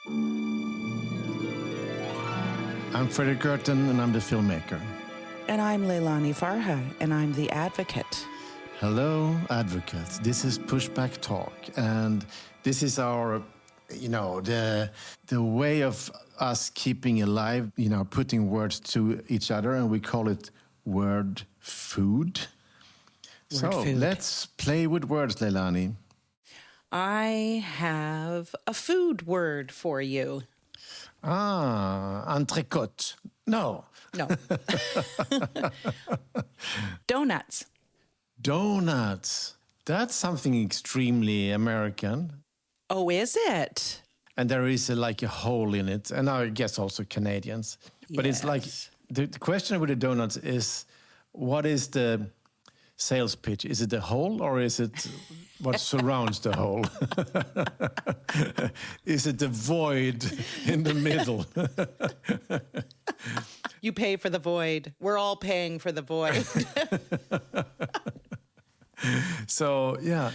I'm Fredrik Leilani, and I'm the filmmaker. And I'm Leilani Farha, and I'm the advocate. Hello, advocates. This is Pushback Talk, and this is our, the way of us keeping alive, putting words to each other, and we call it word food. Food. Let's play with words, Leilani. I have a food word for you. Entrecôte. No. Doughnuts. Doughnuts. That's something extremely American. Oh, is it? And there is a hole in it. And I guess also Canadians. But yes. It's like, the question with the donuts is, what is the sales pitch? Is it the hole or is it what surrounds the hole? Is it the void in the middle? You pay for the void. We're all paying for the void. So, yeah,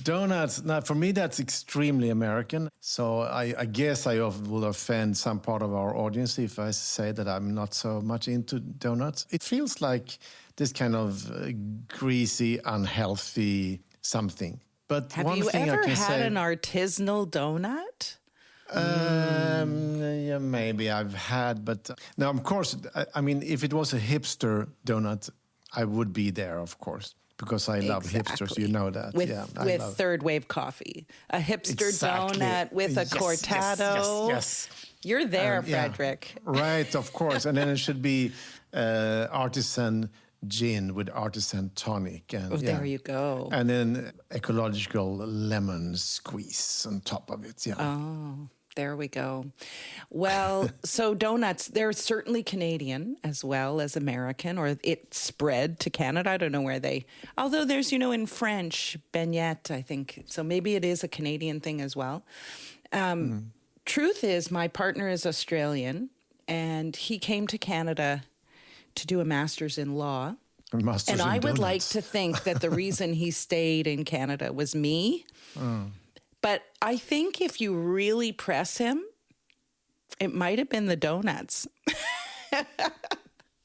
donuts, now for me, that's extremely American. So I guess I will offend some part of our audience if I say that I'm not so much into donuts. It feels like this kind of greasy, unhealthy something. But Have one you thing ever I can had say, an artisanal donut? Yeah, maybe I've had, but now, of course, I mean, if it was a hipster donut, I would be there, of course, because I love hipsters. You know that. With third wave coffee, a hipster donut with a cortado. Yes. You're there, Fredrik. Yeah. Right, of course, and then it should be artisan gin with artisan tonic. And, there you go. And then ecological lemon squeeze on top of it. Yeah. Oh, there we go. Well, so donuts, they're certainly Canadian as well as American, or it spread to Canada. I don't know where although there's, in French, beignet, I think. So maybe it is a Canadian thing as well. Truth is, my partner is Australian, and he came to Canada to do a master's in law. And I would like to think that the reason he stayed in Canada was me. But I think if you really press him, it might have been the donuts.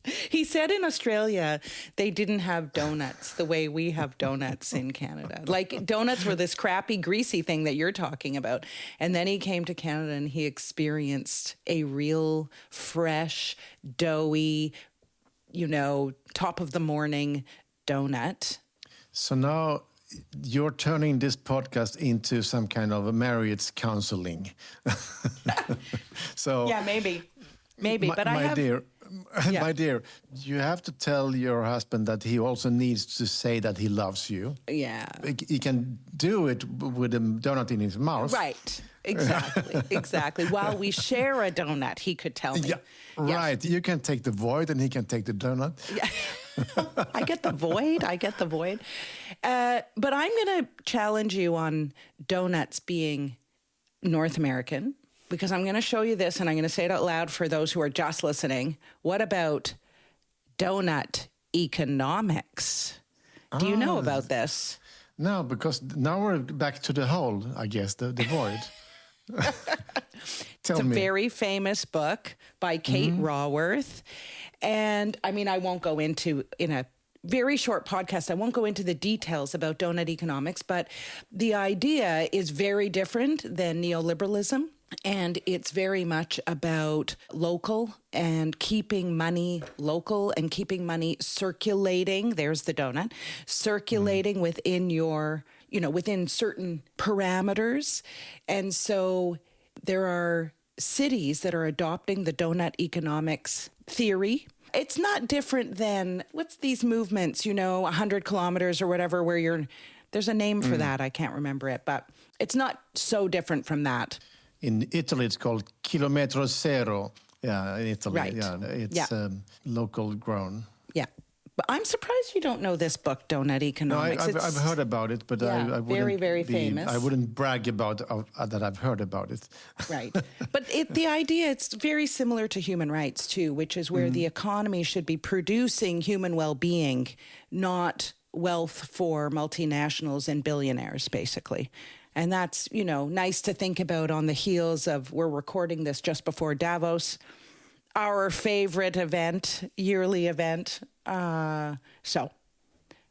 He said in Australia, they didn't have donuts the way we have donuts in Canada. Like, donuts were this crappy, greasy thing that you're talking about. And then he came to Canada and he experienced a real, fresh, doughy, top of the morning donut. So now you're turning this podcast into some kind of a marriage counseling. So yeah, maybe. But my dear, you have to tell your husband that he also needs to say that he loves you. Yeah. He can do it with a donut in his mouth. Right. Exactly. While we share a donut, he could tell me. Yeah. Right. You can take the void and he can take the donut. Yeah. I get the void. But I'm going to challenge you on donuts being North American, because I'm going to show you this and I'm going to say it out loud for those who are just listening. What about donut economics? Do you know about this? No, because now we're back to the hole, I guess, the void. It's a very famous book by Kate Raworth. And I mean, I won't go into, in a very short podcast, I won't go into the details about donut economics, but the idea is very different than neoliberalism. And it's very much about local and keeping money local and keeping money circulating. There's the donut, circulating within your, within certain parameters. And so there are cities that are adopting the donut economics theory. It's not different than, what's these movements, 100 kilometers or whatever, where there's a name for that. I can't remember it, but it's not so different from that. In Italy, it's called Chilometro Zero. Yeah, in Italy. Right. Yeah, it's local grown. Yeah. But I'm surprised you don't know this book, Donut Economics. No, I've heard about it, but I wouldn't very, very famous. I wouldn't brag about that I've heard about it. Right. But the idea, it's very similar to human rights, too, which is where the economy should be producing human well-being, not wealth for multinationals and billionaires, basically. And that's, you know, nice to think about on the heels of, we're recording this just before Davos, our favorite event, yearly event. So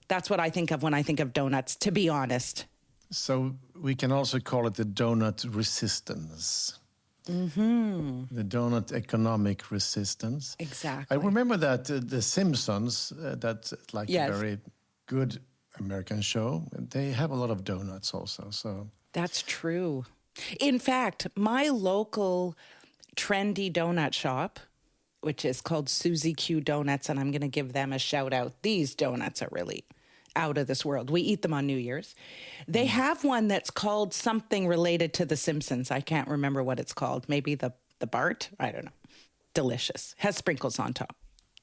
that's what I think of when I think of donuts, to be honest. So we can also call it the donut resistance. The donut economic resistance. Exactly. I remember that The Simpsons, that's like a very good American show, they have a lot of donuts also. So that's true. In fact, my local trendy donut shop, which is called Susie Q Donuts, and I'm going to give them a shout out. These donuts are really out of this world. We eat them on New Year's. They have one that's called something related to The Simpsons. I can't remember what it's called. Maybe the Bart? I don't know. Delicious. Has sprinkles on top.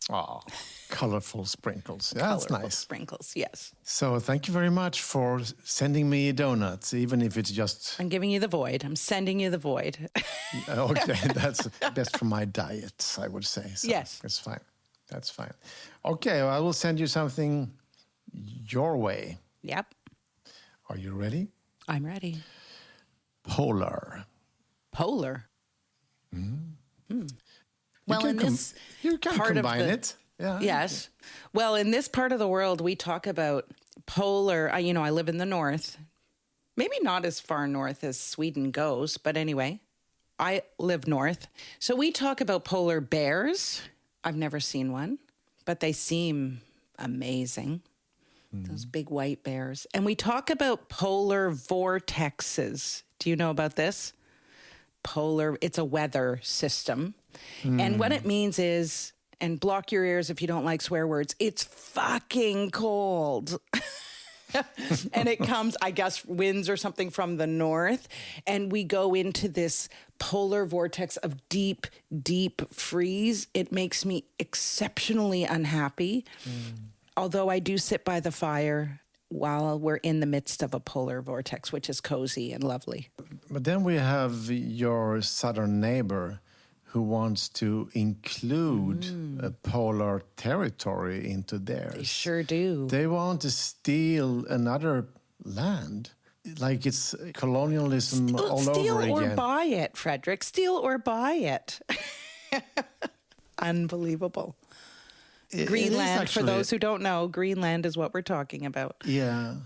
Oh, colorful sprinkles. Yeah, that's nice. Sprinkles, yes. So thank you very much for sending me donuts, even if it's just... I'm giving you the void. I'm sending you the void. Okay, that's best for my diet, I would say. So yes. That's fine. That's fine. Okay, well, I will send you something your way. Yep. Are you ready? I'm ready. Polar. Polar? Well, in this you can part combine of the, it. Yeah. Yes. Well, in this part of the world, we talk about polar. You know, I live in the north. Maybe not as far north as Sweden goes, but anyway, I live north. So we talk about polar bears. I've never seen one, but they seem amazing. Those big white bears. And we talk about polar vortexes. Do you know about this? Polar, it's a weather system. And what it means is, and block your ears if you don't like swear words, it's fucking cold. And it comes, I guess, winds or something from the north. And we go into this polar vortex of deep, deep freeze. It makes me exceptionally unhappy. Although I do sit by the fire while we're in the midst of a polar vortex, which is cozy and lovely. But then we have your southern neighbor who wants to include a polar territory into theirs. They sure do. They want to steal another land. Like it's colonialism all over again. Steal or buy it, Fredrik. Steal or buy it. Unbelievable. Greenland, actually, for those who don't know, Greenland is what we're talking about. Yeah.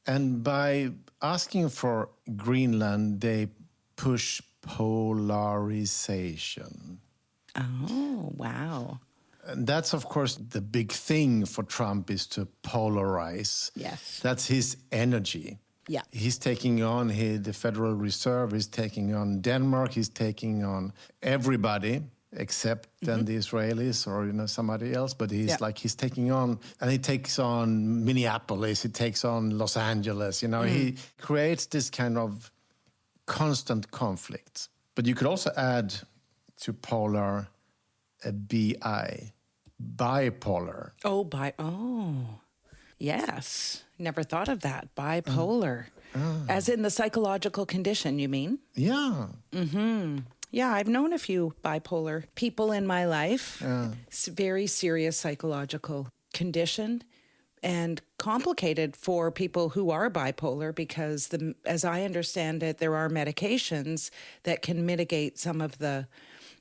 And by asking for Greenland, they push polarization. Oh, wow. And that's, of course, the big thing for Trump is to polarize. Yes. That's his energy. Yeah. He's taking on the Federal Reserve, he's taking on Denmark, he's taking on everybody. Except then the Israelis or somebody else, but he's taking on, and he takes on Minneapolis, he takes on Los Angeles. He creates this kind of constant conflict. But you could also add to polar a bipolar. Yes, never thought of that. Bipolar, as in the psychological condition. You mean? Yeah. Yeah, I've known a few bipolar people in my life. It's a very serious psychological condition and complicated for people who are bipolar because, as I understand it, there are medications that can mitigate some of the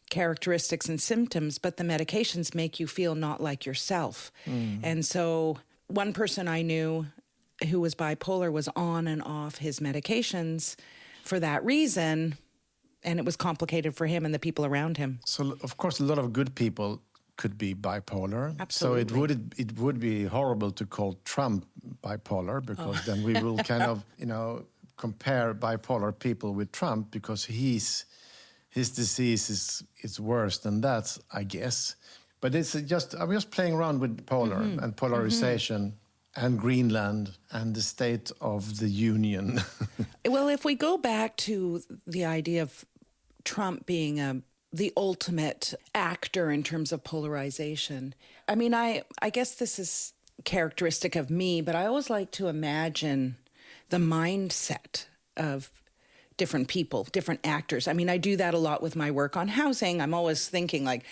characteristics and symptoms, but the medications make you feel not like yourself. And so one person I knew who was bipolar was on and off his medications for that reason. And it was complicated for him and the people around him. So, of course, a lot of good people could be bipolar. Absolutely. So it would be horrible to call Trump bipolar because then we will kind of, compare bipolar people with Trump because his disease is worse than that, I guess. But I'm just playing around with polar and polarization. And Greenland and the State of the Union. Well, if we go back to the idea of Trump being the ultimate actor in terms of polarization, I mean, I guess this is characteristic of me, but I always like to imagine the mindset of different people, different actors. I mean, I do that a lot with my work on housing. I'm always thinking like,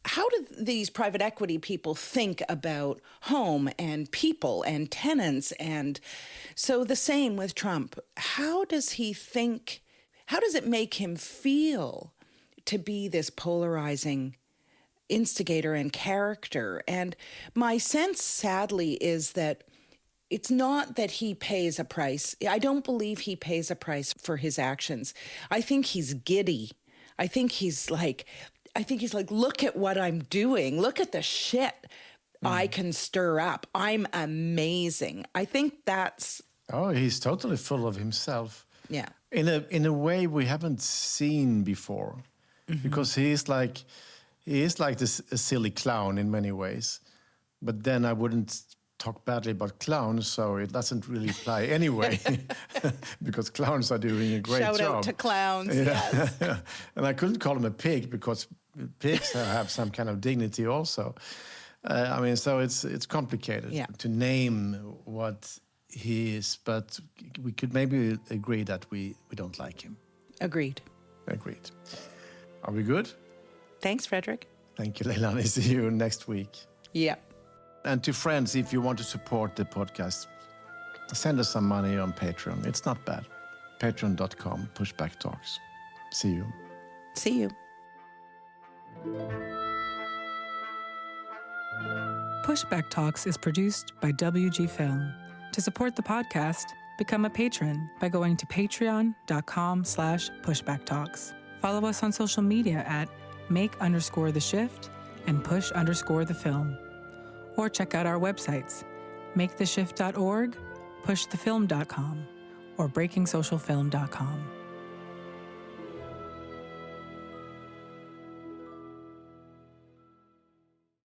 how do these private equity people think about home and people and tenants? And so the same with Trump. How does he think? How does it make him feel to be this polarizing instigator and character? And my sense, sadly, is that it's not that he pays a price. I don't believe he pays a price for his actions. I think he's giddy. I think he's like, look at what I'm doing. Look at the shit I can stir up. I'm amazing. I think that's... Oh, he's totally full of himself. Yeah. In a way we haven't seen before. Because he is like this a silly clown in many ways. But then I wouldn't talk badly about clowns, so it doesn't really apply anyway. Because clowns are doing a great job. Shout out to clowns, yes. And I couldn't call him a pig because pigs have some kind of dignity also. I mean, so it's complicated to name what he is, but we could maybe agree that we don't like him. Agreed. Are we good? Thanks, Fredrik. Thank you, Leilani. See you next week. Yeah. And to friends, if you want to support the podcast, send us some money on Patreon. It's not bad. Patreon.com, Pushback Talks. See you. See you. Pushback Talks is produced by WG Film. To support the podcast, become a patron by going to patreon.com/pushbacktalks. Follow us on social media at make_the_shift and push_the_film. Or check out our websites, maketheshift.org, pushthefilm.com, or breakingsocialfilm.com.